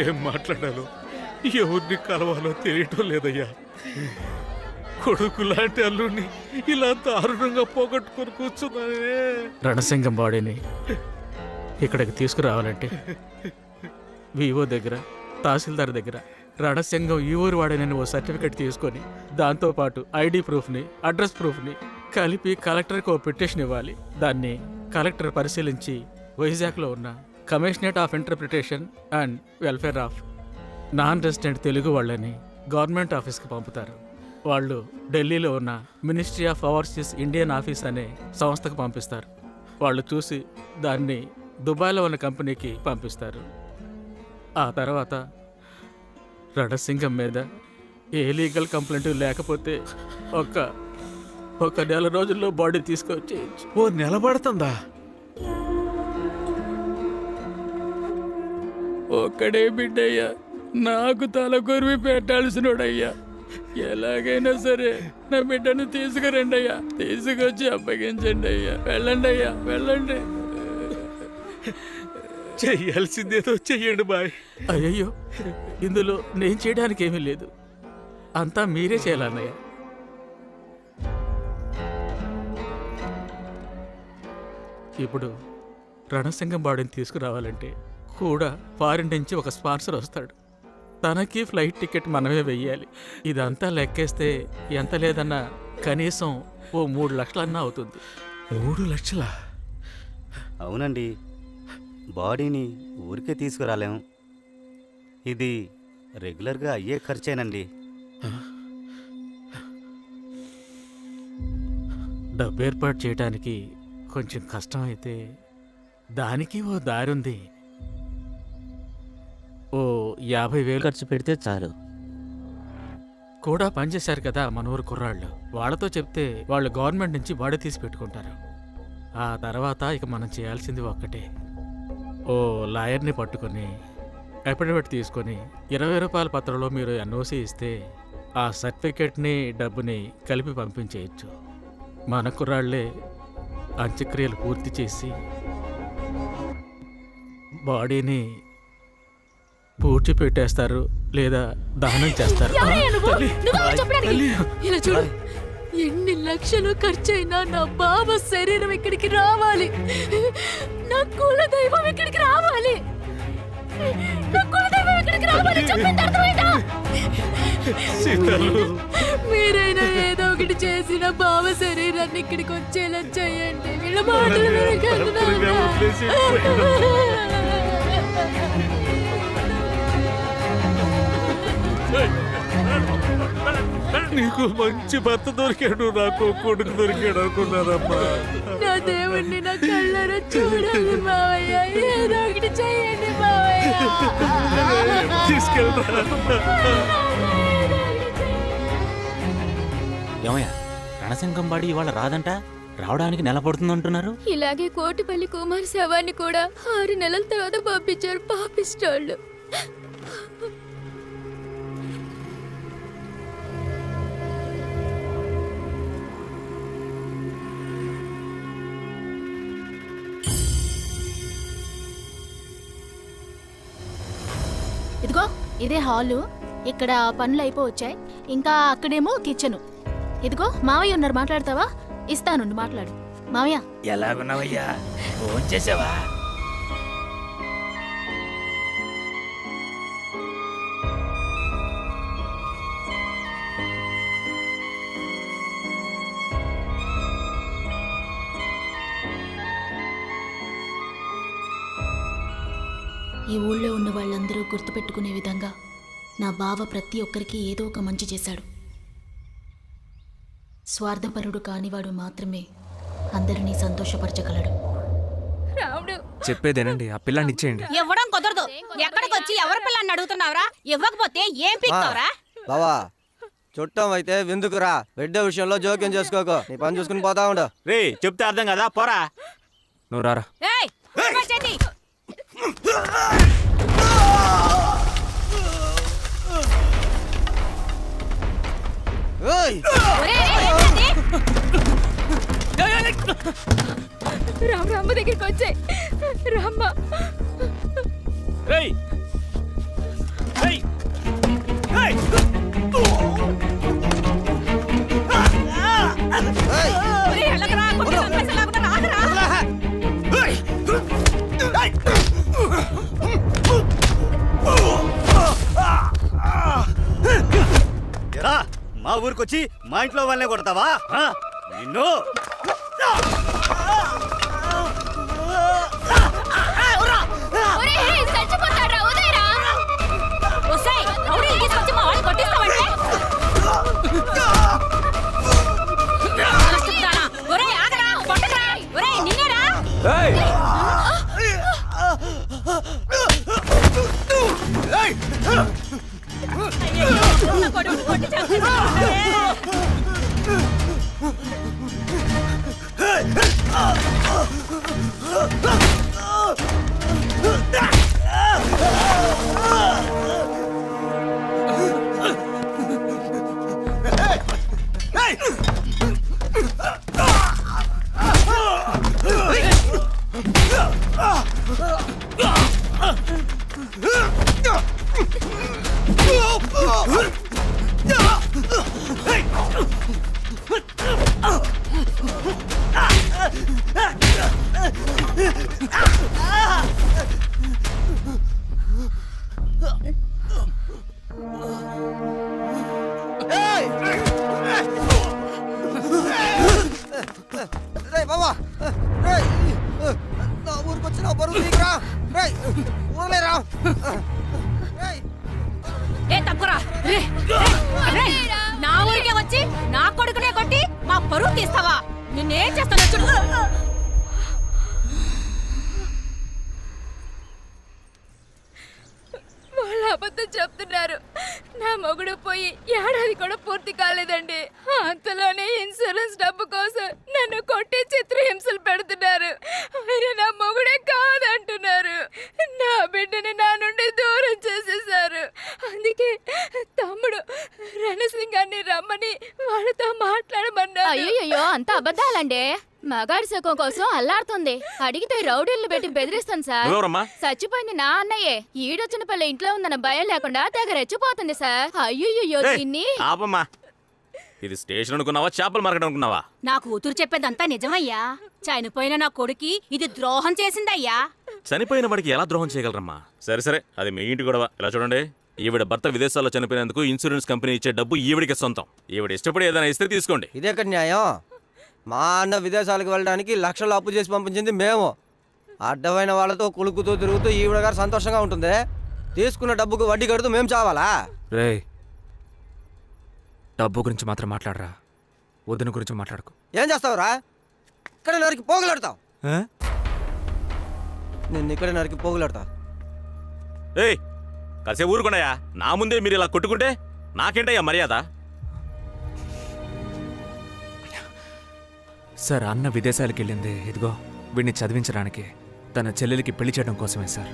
ఏం మాట్లాడాలో ఎవరిని కలవాలో తెలియటం లేదయ్యా. కొడుకు లాంటి అల్లుడిని ఇలా దారుణంగా పోగొట్టుకొని కూర్చున్నానే. రణసింగం బాడీని ఇక్కడికి తీసుకురావాలంటే వివో దగ్గర, తహసీల్దార్ దగ్గర రణసింగం ఈ ఊరు వాడేనని ఓ సర్టిఫికెట్ తీసుకొని దాంతోపాటు ఐడి ప్రూఫ్ని, అడ్రస్ ప్రూఫ్ని కలిపి కలెక్టర్కి ఓ పిటిషన్ ఇవ్వాలి. దాన్ని కలెక్టర్ పరిశీలించి వైజాగ్లో ఉన్న commissionerate of interpretation and welfare of non resident Telugu వాళ్ళని గవర్నమెంట్ ఆఫీస్కి పంపుతారు. వాళ్ళు ఢిల్లీలో ఉన్న ministry of overseas Indian office అనే సంస్థకు పంపిస్తారు. వాళ్ళు చూసి దాన్ని దుబాయ్లో ఉన్న కంపెనీకి పంపిస్తారు. ఆ తర్వాత రణసింగం మీద ఏ లీగల్ కంప్లైంట్ లేకపోతే ఒక నెల రోజుల్లో బాడీ తీసుకొచ్చేయచ్చు. ఓ నిలబడుతుందా? ఒక్కడే బిడ్డయ్యా, నాకు తల కొరివి పెట్టాల్సినోడయ్యా. ఎలాగైనా సరే నా బిడ్డను తీసుకురండి అయ్యా, తీసుకొచ్చి అప్పగించండి అయ్యా. వెళ్ళండి అయ్యా, వెళ్ళండి. చెయ్యాల్సిందేదో చెయ్యండి బాయ్. అయ్యయ్యో, ఇందులో నేను చేయడానికి ఏమీ లేదు, అంతా మీరే చేయాలన్నయ్య. ఇప్పుడు రణసింగం బాడీని తీసుకురావాలంటే కూడా ఫారిన్ నుంచి ఒక స్పాన్సర్ వస్తాడు. తనకి ఫ్లైట్ టికెట్ మనమే వెయ్యాలి. ఇదంతా లెక్కేస్తే ఎంత లేదన్నా కనీసం ఓ 3 లక్షలన్నా అవుతుంది. 3 లక్షలా? అవునండి, బాడీని ఊరికే తీసుకురాలేము. ఇది రెగ్యులర్గా అయ్యే ఖర్చేనండి. డబ్బు ఏర్పాటు చేయడానికి కొంచెం కష్టం అయితే దానికి ఓ దారుంది. ఓ 50,000 ఖర్చు పెడితే చాలు. కూడా పనిచేశారు కదా మన ఊరు కుర్రాళ్ళు, వాళ్ళతో చెప్తే వాళ్ళు గవర్నమెంట్ నుంచి బాడీ తీసి పెట్టుకుంటారు. ఆ తర్వాత ఇక మనం చేయాల్సింది ఒక్కటే, ఓ లాయర్ని పట్టుకొని అఫిడవిట్ తీసుకొని 20 రూపాయల పత్రంలో మీరు ఎన్ఓసి ఇస్తే ఆ సర్టిఫికెట్ని డబ్బుని కలిపి పంపించేయచ్చు. మన కుర్రాళ్లే అంత్యక్రియలు పూర్తి చేసి బాడీని పూడ్చి పెట్టేస్తారు లేదా దహనం చేస్తారు. ఇలా చూడు, ఎన్ని లక్షలు ఖర్చైనా నా బాబా శరీరం ఇక్కడికి రావాలి. నా కుల దైవం ఇక్కడికి రావాలి. నా కుల దైవం ఇక్కడికి రావాలి. చెప్పింది అర్థమైందా? మీరైనా ఏదో ఒకటి చేసి నా బావ శరీరాన్ని ఇక్కడికి వచ్చేలా చేయండి. వీళ్ళ మాటలు నీకు మంచి భర్త దొరికాడు, నాకు కొడుకు దొరికాడు అనుకున్నారమ్మా. నా దేవుణ్ణి నా కళ్ళారా చూడాలి మావయ్య. ఏదో ఒకటి చేయండి మావయ్య. తీసుకెళ్తా. ఏమయ్యా, రణసింగం బాడీ ఇవాళ రాదంట, రావడానికి నెల పడుతుందంటున్నారు. ఇలాగే కోటిపల్లి కుమార్ శవాన్ని కూడా 6 నెలల తర్వాత పంపించారు పాపిస్టోళ్ళు. ఇదిగో ఇదే హాలు. ఇక్కడ పనులు అయిపోవచ్చాయి. ఇంకా అక్కడేమో కిచెను. ఇదిగో మావయ్య ఉన్నారు, మాట్లాడతావా? ఇస్తాను, మాట్లాడు. మావయ్య ఎలాగున్నావయ్యా? ఫోన్ చేసావా? ఈ ఊళ్ళో ఉన్న వాళ్ళందరూ గుర్తుపెట్టుకునే విధంగా నా బావ ప్రతి ఒక్కరికి ఏదో ఒక మంచి చేశాడు. స్వార్థపరుడు కానివాడు మాత్రమే అందరినీ సంతోషపరచగలడు. చెప్పేదేనండి, ఆ పిల్లాన్ని ఇచ్చేయండి. ఇవ్వడం కుదరదు. ఎక్కడికి వచ్చి ఎవరి పిల్లాన్ని అడుగుతున్నావురా? ఇవ్వకపోతే ఏం పీక్తావురా? బావా, చుట్టం అయితే విందుకురా. బిడ్డ విషయంలో జోక్యం చేసుకోకు. నీ పని చూసుకుని పోతా ఉండు. రే, చెప్తే అర్థం కదా, పోరా. నువ్వు రారా. రామ్మ దగ్గరికి వచ్చే రామ్మ. ఒరేయ్, వెళ్ళకురా, కొట్టి చంపేసేలాగున్నా, ఆగరా. ఎరా మా ఊరికొచ్చి మా ఇంట్లో వాళ్ళనే కొడతావా ఆ? నిన్ను ఒరేయ్, చచ్చిపోతాడ్రా, వదిలేరా. ఒసేయ్, రౌడీని తీసుకొచ్చి మా వాళ్ళని కొట్టిస్తావంటే? నష్టపుతానా? ఒరేయ్, ఆగరా, కొట్టరా. ఒరేయ్, నిన్నేరా? అయ్యయ్యో, నా కొడుకుని కొట్టి చంపేశాడే. బాబా నా ఊరికి వచ్చిన బరువు నీకురా. వదిలేరా. ఏ తక్కురా, నా ఊరికే వచ్చి నా కొడుకునే కొట్టి మా పరువు తీస్తావా? నిన్నేం చేస్తానో చూడు. వాళ్ళు అబద్ధం చెప్తున్నారు. నా మొగుడు పోయి ఏడాది కూడా పూర్తి కాలేదండి. అంతలోనే ఇన్సూరెన్స్ డబ్బు కోసం నన్ను కొట్టి చిత్రహింసలు పెడుతున్నారు. ఆయన నా మొగుడే కాదంటున్నారు. నా బిడ్డని నా నుండి దూరం చేసేశారు. అందుకే తమ్ముడు రణసింగాన్ని రమ్మని వాళ్ళతో మాట్లాడమన్నారు. అయ్యో, అంత అబద్ధాలండి. మగాడి సుఖం కోసం అల్లాడుతుంది. అడిగితే రౌడీలను పెట్టి బెదిరిస్తాను సార్. నువ్వెవరమ్మా? చచ్చిపోయింది నా అన్నయ్యే. ఈడొచ్చిన పిల్ల ఇంట్లో ఉందన్న భయం లేకుండా తెగ రెచ్చిపోతుంది సార్. అయ్యో, దీన్ని ఆపమ్మా. ఇది స్టేషన్ అనుకున్నావా, చేపల మార్కెట్ అనుకున్నావా? నా కూతురు చెప్పేదంతా నిజమయ్యా. చనిపోయిన నా కొడుకి ఇది ద్రోహం చేసిందయ్యా. చనిపోయిన వాడికి ఎలా ద్రోహం చేయగలరమ్మా? సరే సరే, అది మీ ఇంటి గొడవ. ఇలా చూడండి, ఈవిడ భర్త విదేశాల్లో చనిపోయినందుకు ఇన్సూరెన్స్ కంపెనీ ఇచ్చే డబ్బు ఈవిడికి సొంతం. ఈవిడ ఇష్టపడి ఏదైనా ఇస్తే తీసుకోండి. ఇదెక్కడ న్యాయం? మా అన్న విదేశాలకు వెళ్ళడానికి లక్షలు అప్పు చేసి పంపించింది మేము. అడ్డమైన వాళ్ళతో కులుకుతూ తిరుగుతూ ఈవిడ గారు సంతోషంగా ఉంటుంది. తీసుకున్న డబ్బుకు వడ్డీ కడుతూ మేము చావాలా? రే, డబ్బు గురించి మాత్రం మాట్లాడరా, వదిన గురించి మాట్లాడుకో. ఏం చేస్తావురా? ఇక్కడ నరికి పోగులాడతావు. నిన్ను ఇక్కడ నరికి పోగులాడతా. ఏయ్, కాసేపు ఊరుకున్నాయా? నా ముందే మీరు ఇలా కొట్టుకుంటే నాకేంటయ్యా మర్యాద? సార్, అన్న విదేశాలకు వెళ్ళింది ఇదిగో వీడిని చదివించడానికి, తన చెల్లెలికి పెళ్లి చేయడం కోసమే సార్.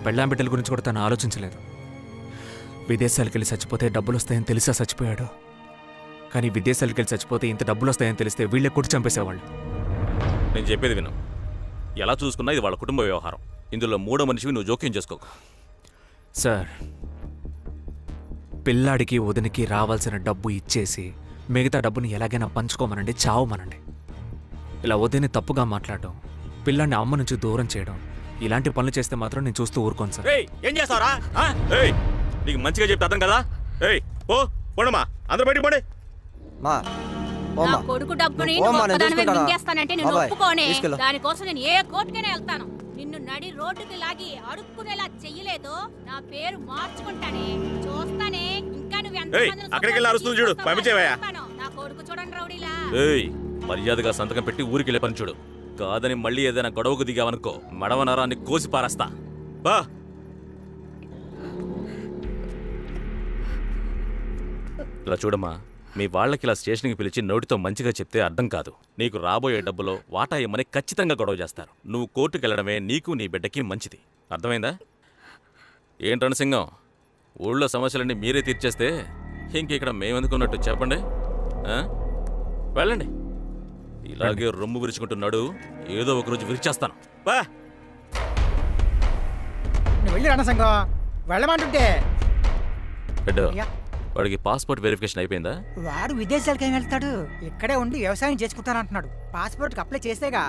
పెళ్ళాం బిడ్డల గురించి కూడా తను ఆలోచించలేదు. విదేశాలకు వెళ్ళి చచ్చిపోతే డబ్బులు వస్తాయని తెలిసా చచ్చిపోయాడు. కానీ విదేశాలకు వెళ్ళి చచ్చిపోతే ఇంత డబ్బులు వస్తాయని తెలిస్తే వీళ్ళే కొట్టి చంపేసేవాళ్ళు. నేను చెప్పేది విను. ఎలా చూసుకున్నా ఇది వాళ్ళ కుటుంబ వ్యవహారం. ఇందులో మూడో మనిషివి నువ్వు జోక్యం చేసుకోకు. సార్, పిల్లాడికి వదినికి రావాల్సిన డబ్బు ఇచ్చేసి మిగతా డబ్బుని ఎలాగైనా పంచుకోమనండి, చావమనండి. ఇలా వదిని తప్పుగా మాట్లాడడం, పిల్లాడిని అమ్మ నుంచి దూరం చేయడం, ఇలాంటి పనులు చేస్తే మాత్రం నేను చూస్తూ ఊరుకోను సార్. ఏం చేస్తారా? నీకు మంచిగా చెప్తే అర్థం కదా. పోండమ్మా, అందరూ బయటికి పోండి. నా కొడుకు డబ్బుని నువ్వు ఒక్కదానివే మింగేస్తానంటే నేను ఒప్పుకోనే. దానికోసం నేను ఏ కోర్టుకైనా వెళ్తాను. నిన్ను నడి రోడ్డుకి లాగి అడుక్కునేలా చెయ్యలేదు, నా పేరు మార్చుకుంటానే. చూస్తానే ఇంకా చూడు. నా కొడుకు చూడండి రౌడీలా. మర్యాదగా సంతకం పెట్టి ఊరికి వెళ్ళే పని చూడు. కాదని మళ్ళీ ఏదైనా గొడవకు దిగావనుకో మడవ నరాన్ని కోసి పారేస్తా. బా ఇలా చూడమ్మా, మీ వాళ్ళకి ఇలా స్టేషన్కి పిలిచి నోటితో మంచిగా చెప్తే అర్థం కాదు. నీకు రాబోయే డబ్బులో వాటా ఇమ్మని ఖచ్చితంగా గొడవ చేస్తారు. నువ్వు కోర్టుకు వెళ్ళడమే నీకు నీ బిడ్డకి మంచిది. అర్థమైందా? ఏంటి రణసింగం, ఊళ్ళో సమస్యలన్నీ మీరే తీర్చేస్తే ఇంక ఇక్కడ మేమెందుకున్నట్టు చెప్పండి. వెళ్ళండి. ఇలాగే రొమ్ము విరుచుకుంటున్నాడు, ఏదో ఒకరోజు విరిచేస్తాను. బా వెళ్ళి రణసింగం వెళ్ళమంటుంటే బిడ్డ, వాడికి పాస్పోర్ట్ వెరిఫికేషన్ అయిపోయిందా? వాడు విదేశాలకు ఏం వెళ్తాడు, ఇక్కడే ఉండి వ్యవసాయం చేసుకుంటానంటున్నాడు. పాస్పోర్ట్కి అప్లై చేసేగా.